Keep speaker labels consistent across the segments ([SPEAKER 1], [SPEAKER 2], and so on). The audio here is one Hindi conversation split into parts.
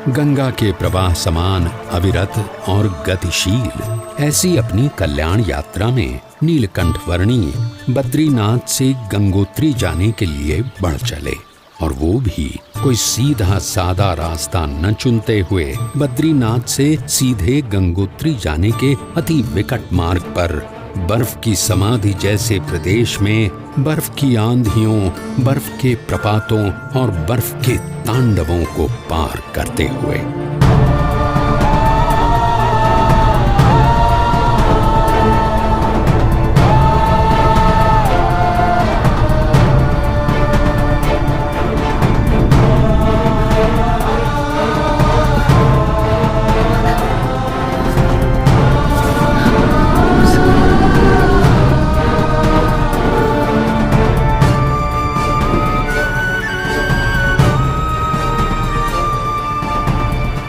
[SPEAKER 1] गंगा के प्रवाह समान अविरत और गतिशील ऐसी अपनी कल्याण यात्रा में नीलकंठ वर्णी बद्रीनाथ से गंगोत्री जाने के लिए बढ़ चले, और वो भी कोई सीधा सादा रास्ता न चुनते हुए बद्रीनाथ से सीधे गंगोत्री जाने के अति विकट मार्ग पर बर्फ की समाधि जैसे प्रदेश में बर्फ की आंधियों, बर्फ के प्रपातों और बर्फ के तांडवों को पार करते हुए।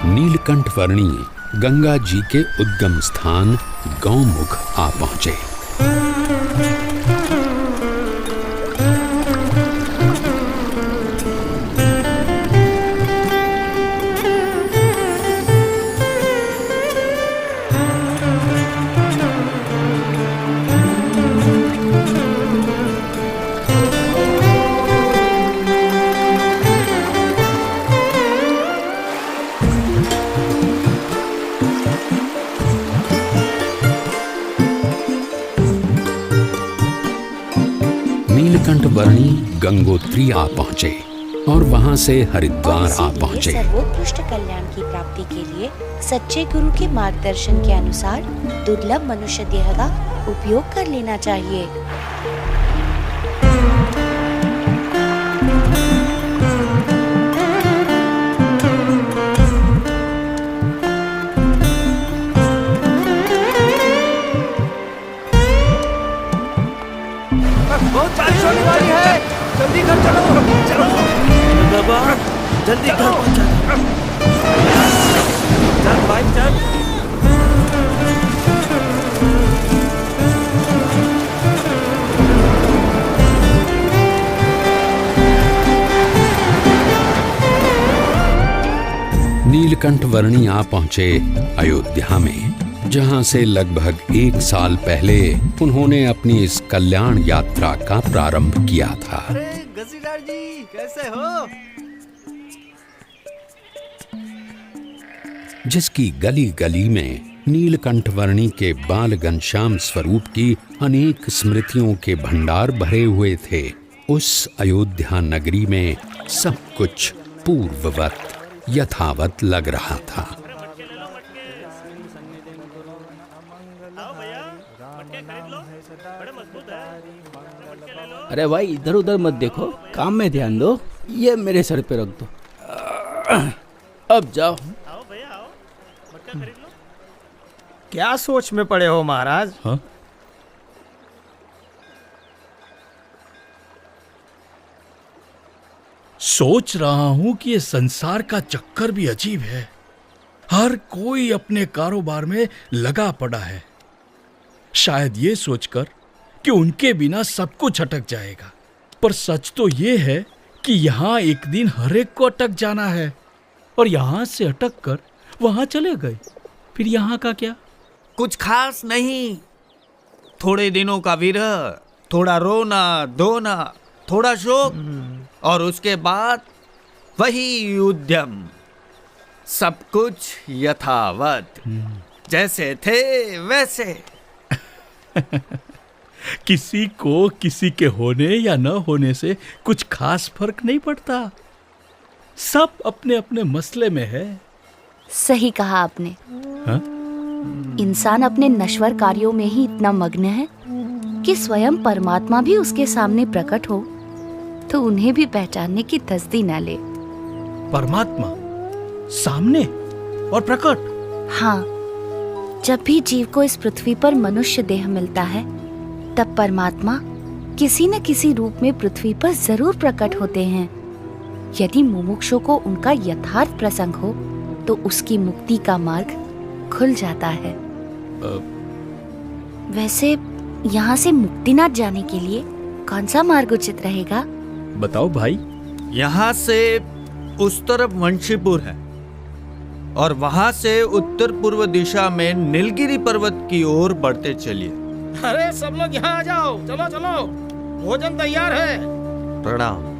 [SPEAKER 1] नीलकंठ वर्णी गंगा जी के उद्गम स्थान गौमुख आ पहुंचे। नीलकंठ वर्णी गंगोत्री आ पहुंचे और वहां से हरिद्वार आ पहुंचे।
[SPEAKER 2] सर्वोत्कृष्ट कल्याण की प्राप्ति के लिए सच्चे गुरु के मार्गदर्शन के अनुसार दुर्लभ मनुष्य देह का उपयोग कर लेना चाहिए।
[SPEAKER 3] बहुत बारिश होने वाली है, जल्दी घर चलो चलो बाबा, जल्दी घर पहुंचा। चल भाई चल।
[SPEAKER 1] नीलकंठ वर्णी आ पहुंचे अयोध्या में, जहां से लगभग 1 साल पहले उन्होंने अपनी इस कल्याण यात्रा का प्रारंभ किया था।
[SPEAKER 3] अरे गसीदार जी कैसे हो?
[SPEAKER 1] जिसकी गली गली में नीलकंठ वर्णी के बाल घनश्याम स्वरूप की अनेक स्मृतियों के भंडार भरे हुए थे, उस अयोध्या नगरी में सब कुछ पूर्ववत यथावत लग रहा था।
[SPEAKER 4] अरे भाई इधर उधर मत देखो, काम में ध्यान दो। ये मेरे सर पे रख दो। अब जाओ।
[SPEAKER 3] क्या सोच में पड़े हो महाराज?
[SPEAKER 4] हाँ?
[SPEAKER 5] सोच रहा हूं कि ये संसार का चक्कर भी अजीब है। हर कोई अपने कारोबार में लगा पड़ा है, शायद ये सोचकर कि उनके बिना सब कुछ अटक जाएगा। पर सच तो ये है कि यहाँ एक दिन हर एक को अटक जाना है, और यहाँ से अटक कर वहाँ चले गए। फिर यहाँ का क्या?
[SPEAKER 6] कुछ खास नहीं, थोड़े दिनों का विरह, थोड़ा रोना धोना, थोड़ा शोक, और उसके बाद वही उद्यम। सब कुछ यथावत, जैसे थे वैसे।
[SPEAKER 5] किसी को किसी के होने या न होने से कुछ खास फर्क नहीं पड़ता। सब अपने अपने मसले में है।
[SPEAKER 2] सही कहा आपने।
[SPEAKER 5] हा?
[SPEAKER 2] इंसान अपने नश्वर कार्यों में ही इतना मग्न है कि स्वयं परमात्मा भी उसके सामने प्रकट हो तो उन्हें भी पहचानने की तसदी न ले।
[SPEAKER 5] परमात्मा सामने और प्रकट?
[SPEAKER 2] हाँ, जब भी जीव को इस पृथ्वी पर मनुष्य देह मिलता है, तब परमात्मा किसी न किसी रूप में पृथ्वी पर जरूर प्रकट होते हैं। यदि मुमुक्षु को उनका यथार्थ प्रसंग हो तो उसकी मुक्ति का मार्ग खुल जाता है। वैसे यहाँ से मुक्तिनाथ जाने के लिए कौन सा मार्ग उचित रहेगा?
[SPEAKER 5] बताओ भाई।
[SPEAKER 6] यहाँ से उस तरफ वंशीपुर है, और वहां से उत्तर पूर्व दिशा में नीलगिरी पर्वत की ओर बढ़ते चलिए।
[SPEAKER 3] अरे सब लोग यहाँ आ जाओ, चलो चलो, भोजन तैयार है।
[SPEAKER 6] प्रणाम।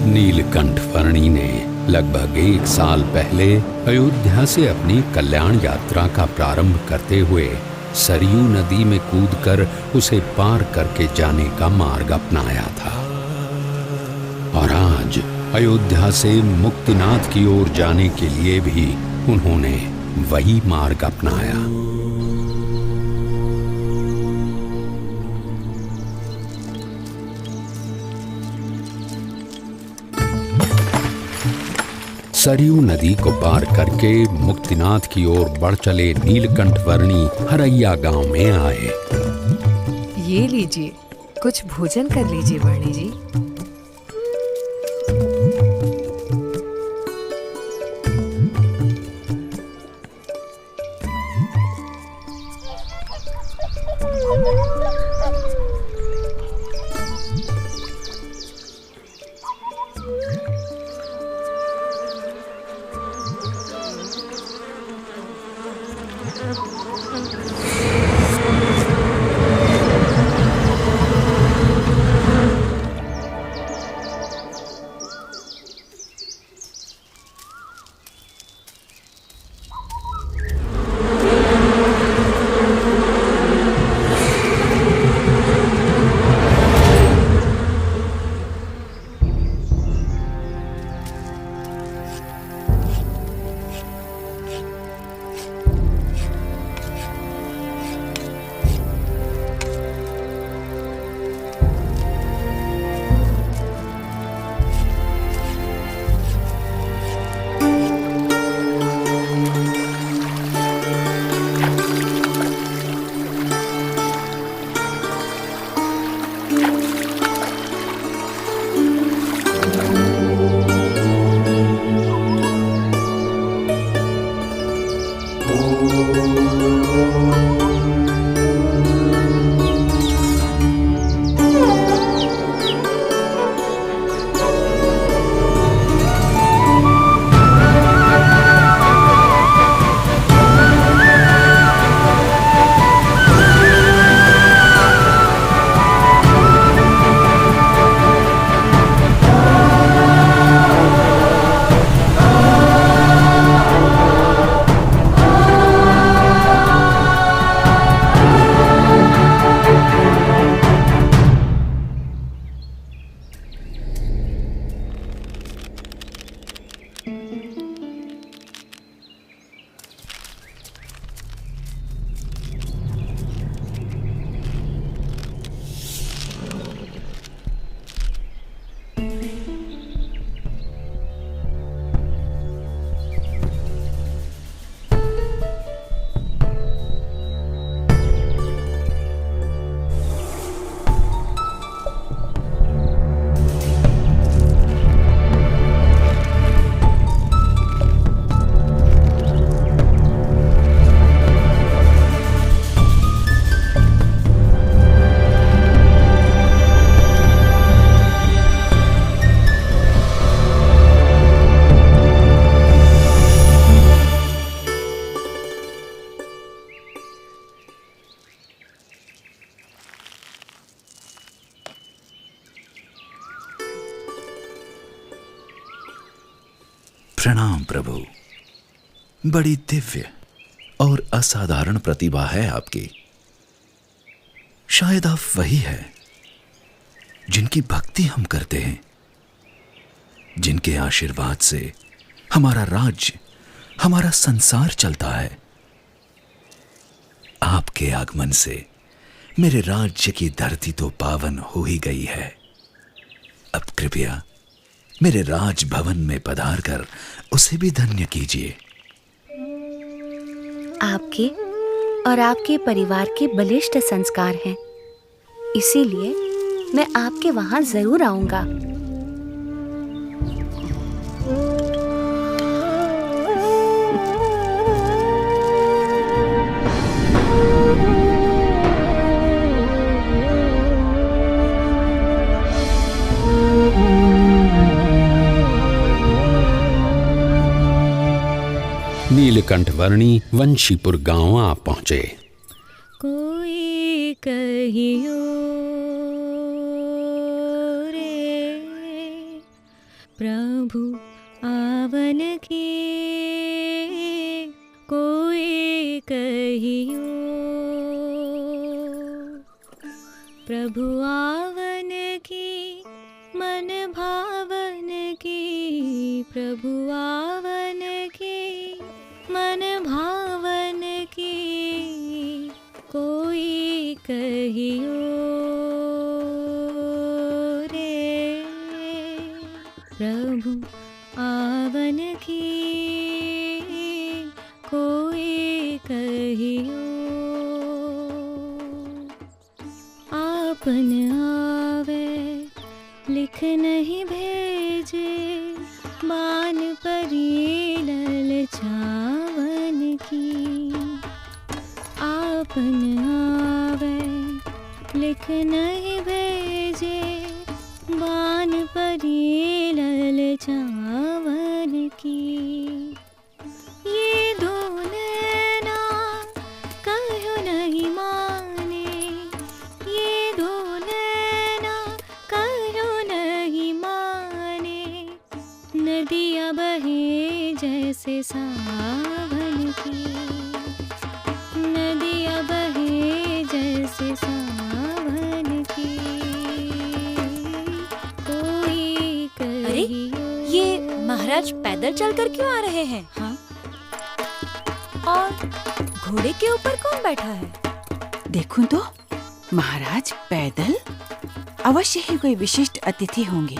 [SPEAKER 1] नीलकंठ वर्णी ने लगभग 1 साल पहले अयोध्या से अपनी कल्याण यात्रा का प्रारंभ करते हुए सरयू नदी में कूदकर उसे पार करके जाने का मार्ग अपनाया था और आज अयोध्या से मुक्तिनाथ की ओर जाने के लिए भी उन्होंने वही मार्ग अपनाया। सरयू नदी को पार करके मुक्तिनाथ की ओर बढ़ चले नीलकंठ वर्णी हरैया गांव में आए।
[SPEAKER 7] ये लीजिए, कुछ भोजन कर लीजिए वर्णी जी।
[SPEAKER 8] प्रणाम प्रभु। बड़ी दिव्य और असाधारण प्रतिभा है आपकी। शायद आप वही है जिनकी भक्ति हम करते हैं, जिनके आशीर्वाद से हमारा राज्य, हमारा संसार चलता है। आपके आगमन से मेरे राज्य की धरती तो पावन हो ही गई है। अब कृपया मेरे राज भवन में पधार कर उसे भी धन्य कीजिए।
[SPEAKER 2] आपके और आपके परिवार के बलिष्ठ संस्कार हैं, इसीलिए मैं आपके वहां जरूर आऊंगा।
[SPEAKER 1] नीलकंठवर्णी वंशीपुर गांव आ पहुंचे।
[SPEAKER 9] कोई कहियो रे प्रभु आवन की, कोई कहियो प्रभु आवन की, मन भावन की, प्रभु आवन की, मन भावन की, कोई कहियो रे प्रभु आवन की, कोई कहियो आपन आवे लिख नहीं भेजे, बान परी ललचावन की, आपन आवे लिख नहीं भेजे, बान परी ललचावन की, ये दो नैना कहो नहीं माने, ये दो नैना कहो नहीं माने, नदियाँ बहे जैसे सावन की, नदियाँ बहे जैसे सावन की, कोई कहियो।
[SPEAKER 10] ये महाराज पैदल चलकर क्यों आ रहे हैं?
[SPEAKER 9] हाँ,
[SPEAKER 10] और घोड़े के ऊपर कौन बैठा है?
[SPEAKER 11] देखूं तो महाराज पैदल, अवश्य ही कोई विशिष्ट अतिथि होंगे।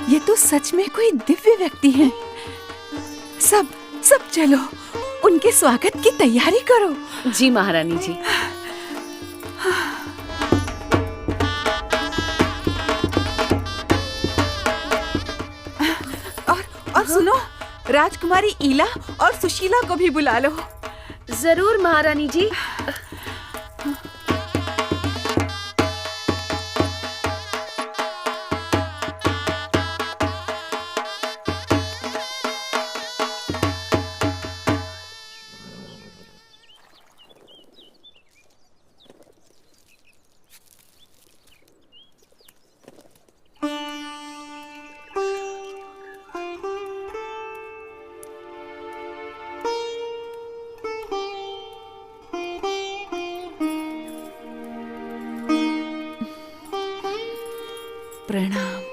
[SPEAKER 11] ये तो सच में कोई दिव्य व्यक्ति हैं। सब सब चलो, उनके स्वागत की तैयारी करो।
[SPEAKER 2] जी महारानी जी।
[SPEAKER 11] और सुनो, राजकुमारी ईला और सुशीला को भी बुला लो।
[SPEAKER 2] जरूर महारानी जी।
[SPEAKER 11] प्रणाम।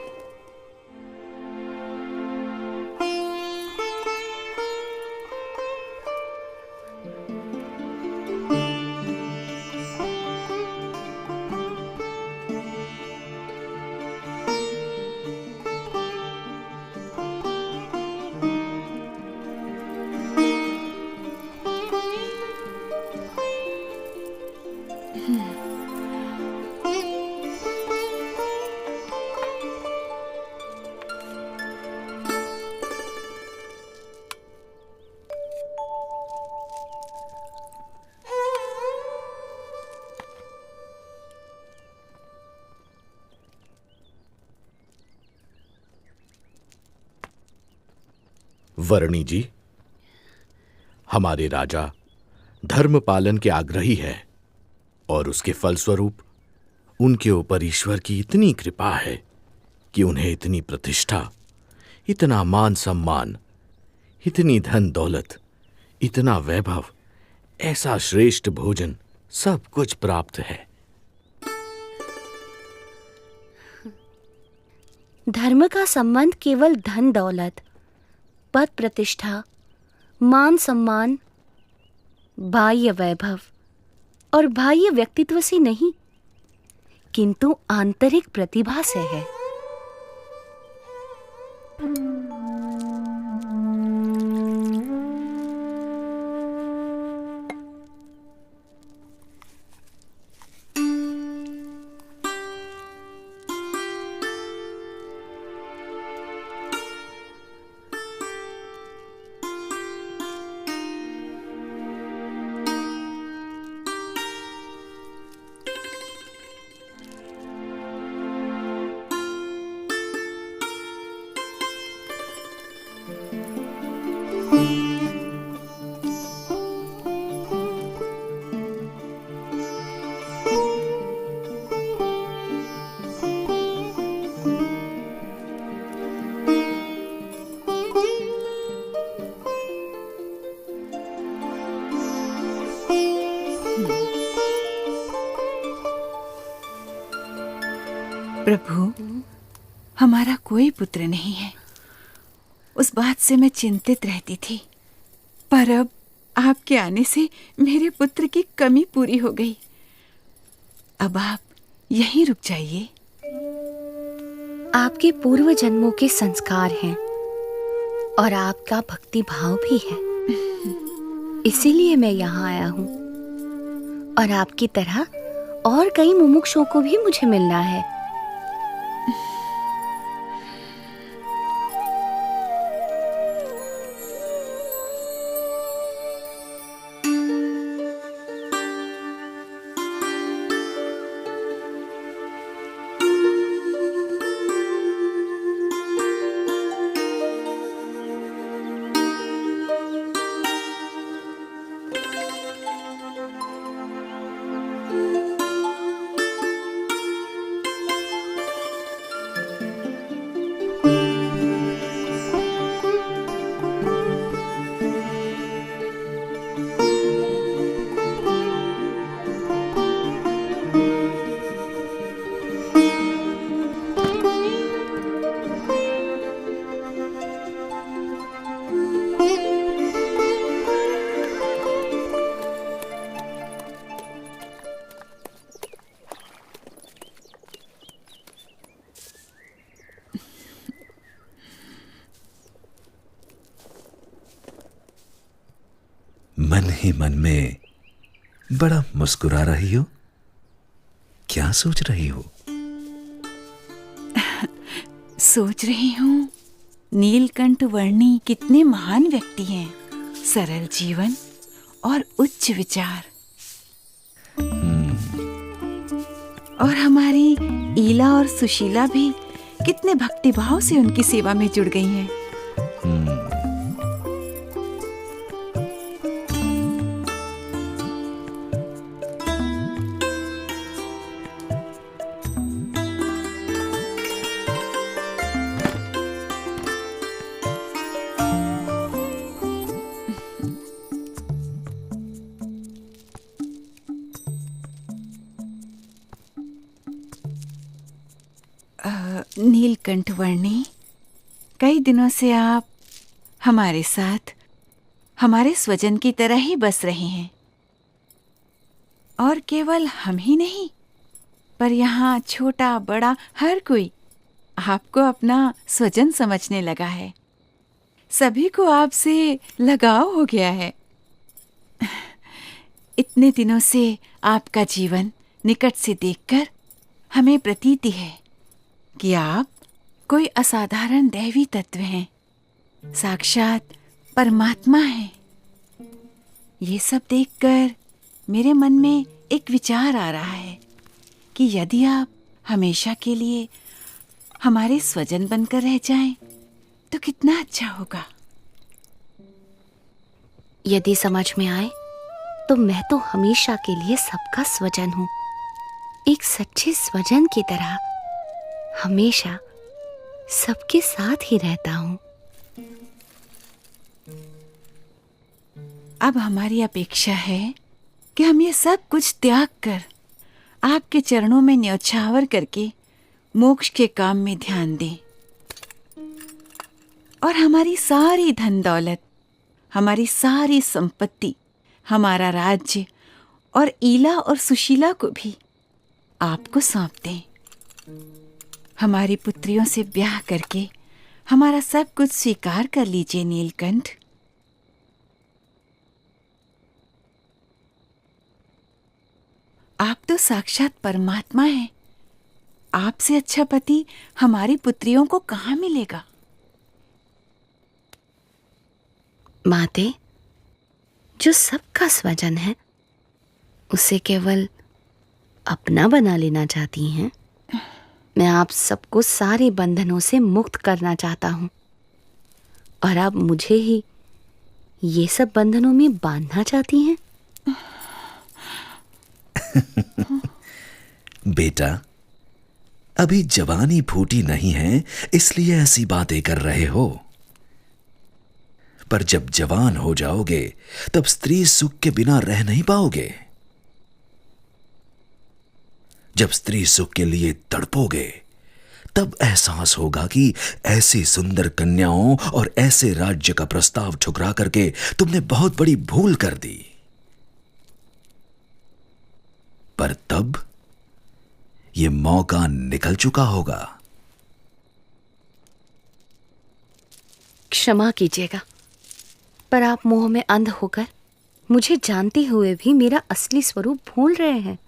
[SPEAKER 12] वर्णी जी, हमारे राजा धर्म पालन के आग्रही है और उसके फलस्वरूप उनके ऊपर ईश्वर की इतनी कृपा है कि उन्हें इतनी प्रतिष्ठा, इतना मान सम्मान, इतनी धन दौलत, इतना वैभव, ऐसा श्रेष्ठ भोजन, सब कुछ प्राप्त है।
[SPEAKER 2] धर्म का संबंध केवल धन दौलत, पद प्रतिष्ठा, मान सम्मान, बाह्य वैभव और बाह्य व्यक्तित्व से नहीं, किंतु आंतरिक प्रतिभा से है।
[SPEAKER 11] प्रभु, हमारा कोई पुत्र नहीं है। उस बात से मैं चिंतित रहती थी, पर अब आपके आने से मेरे पुत्र की कमी पूरी हो गई। अब आप यहीं रुक जाइए।
[SPEAKER 2] आपके पूर्व जन्मों के संस्कार हैं और आपका भक्ति भाव भी है, इसीलिए मैं यहाँ आया हूँ। और आपकी तरह और कई मुमुक्षुओं को भी मुझे मिलना है।
[SPEAKER 8] मन ही मन में बड़ा मुस्कुरा रही हो, क्या सोच रही हो?
[SPEAKER 11] सोच रही हूँ, नीलकंठ वर्णी कितने महान व्यक्ति हैं। सरल जीवन और उच्च विचार। और हमारी ईला और सुशीला भी कितने भक्तिभाव से उनकी सेवा में जुड़ गई हैं। नीलकंठ वर्णी, कई दिनों से आप हमारे साथ हमारे स्वजन की तरह ही बस रहे हैं। और केवल हम ही नहीं, पर यहाँ छोटा बड़ा हर कोई आपको अपना स्वजन समझने लगा है। सभी को आपसे लगाव हो गया है। इतने दिनों से आपका जीवन निकट से देखकर हमें प्रतीति है कि आप कोई असाधारण दैवी तत्व हैं, साक्षात परमात्मा हैं। ये सब देखकर मेरे मन में एक विचार आ रहा है कि यदि आप हमेशा के लिए हमारे स्वजन बनकर रह जाएं, तो कितना अच्छा होगा।
[SPEAKER 2] यदि समझ में आए तो मैं तो हमेशा के लिए सबका स्वजन हूँ, एक सच्चे स्वजन की तरह हमेशा सबके साथ ही रहता हूँ।
[SPEAKER 11] अब हमारी अपेक्षा है कि हम ये सब कुछ त्याग कर आपके चरणों में न्यौछावर करके मोक्ष के काम में ध्यान दें। और हमारी सारी धन दौलत, हमारी सारी संपत्ति, हमारा राज्य और ईला और सुशीला को भी आपको सौंप दें। हमारी पुत्रियों से ब्याह करके हमारा सब कुछ स्वीकार कर लीजिए नीलकंठ। आप तो साक्षात परमात्मा हैं। आपसे अच्छा पति हमारी पुत्रियों को कहाँ मिलेगा?
[SPEAKER 2] माते, जो सबका स्वजन है उसे केवल अपना बना लेना चाहती हैं। मैं आप सबको सारे बंधनों से मुक्त करना चाहता हूँ और आप मुझे ही ये सब बंधनों में बांधना चाहती हैं।
[SPEAKER 8] बेटा, अभी जवानी फूटी नहीं है, इसलिए ऐसी बातें कर रहे हो। पर जब जवान हो जाओगे तब स्त्री सुख के बिना रह नहीं पाओगे। जब स्त्री सुख के लिए तड़पोगे तब एहसास होगा कि ऐसी सुंदर कन्याओं और ऐसे राज्य का प्रस्ताव ठुकरा करके तुमने बहुत बड़ी भूल कर दी। पर तब यह मौका निकल चुका होगा।
[SPEAKER 2] क्षमा कीजिएगा, पर आप मोह में अंध होकर मुझे जानते हुए भी मेरा असली स्वरूप भूल रहे हैं।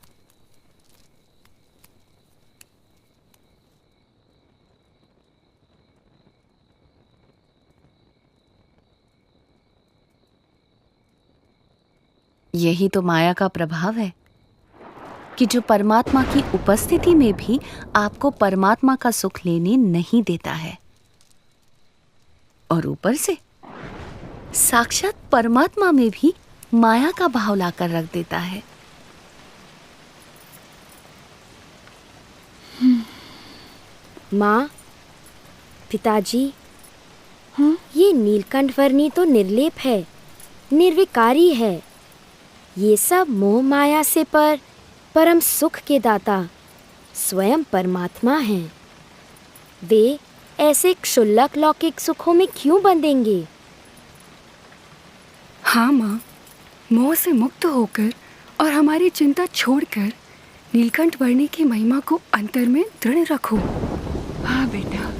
[SPEAKER 2] यही तो माया का प्रभाव है कि जो परमात्मा की उपस्थिति में भी आपको परमात्मा का सुख लेने नहीं देता है, और ऊपर से साक्षात परमात्मा में भी माया का भाव लाकर रख देता है।
[SPEAKER 13] माँ, पिताजी, ये नीलकंठ वर्णी तो निर्लेप है, निर्विकारी है। ये सब मोह माया से परम सुख के दाता स्वयं परमात्मा हैं। वे ऐसे क्षुल्लक लौकिक सुखों में क्यों बंधेंगे?
[SPEAKER 14] हाँ माँ, मोह से मुक्त होकर और हमारी चिंता छोड़कर नीलकंठ वर्णी की महिमा को अंतर में दृढ़ रखो।
[SPEAKER 11] हाँ बेटा।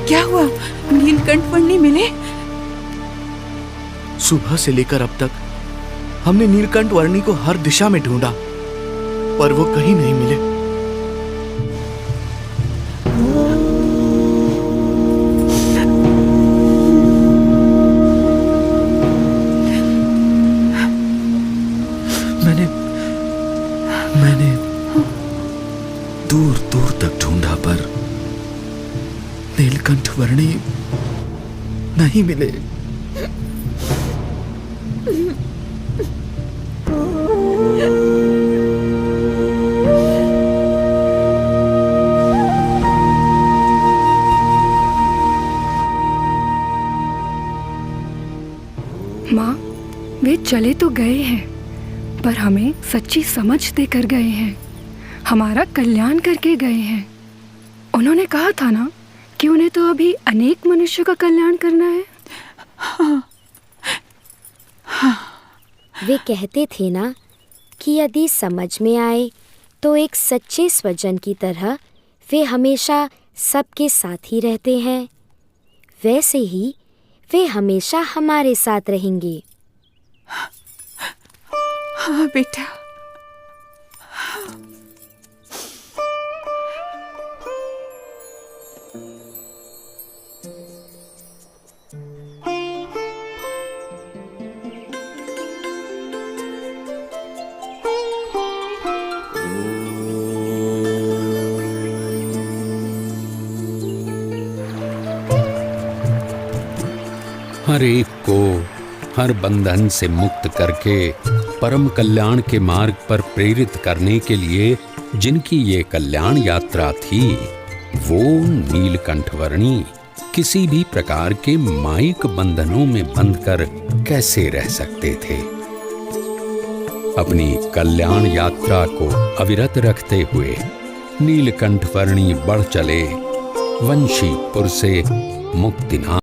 [SPEAKER 11] क्या हुआ? नीलकंठ वर्णी मिले?
[SPEAKER 12] सुबह से लेकर अब तक हमने नीलकंठ वर्णी को हर दिशा में ढूंढा, पर वो कहीं नहीं मिले। मैंने दूर दूर तक ढूंढा, पर नीलकंठ वर्णी नहीं मिले।
[SPEAKER 14] माँ, वे चले तो गए हैं, पर हमें सच्ची समझ देकर गए हैं, हमारा कल्याण करके गए हैं। उन्होंने कहा था ना कि उन्हें तो अभी अनेक मनुष्य का कल्याण करना है।
[SPEAKER 11] हाँ। हाँ।
[SPEAKER 13] वे कहते थे ना कि यदि समझ में आए तो एक सच्चे स्वजन की तरह वे हमेशा सबके साथ ही रहते हैं, वैसे ही वे हमेशा हमारे साथ रहेंगे।
[SPEAKER 11] हाँ बेटा।
[SPEAKER 1] हर एक को हर बंधन से मुक्त करके परम कल्याण के मार्ग पर प्रेरित करने के लिए जिनकी ये कल्याण यात्रा थी, वो नीलकंठ वर्णी किसी भी प्रकार के मायिक बंधनों में बंधकर कैसे रह सकते थे। अपनी कल्याण यात्रा को अविरत रखते हुए नीलकंठ वर्णी बढ़ चले वंशीपुर से मुक्तिनाथ।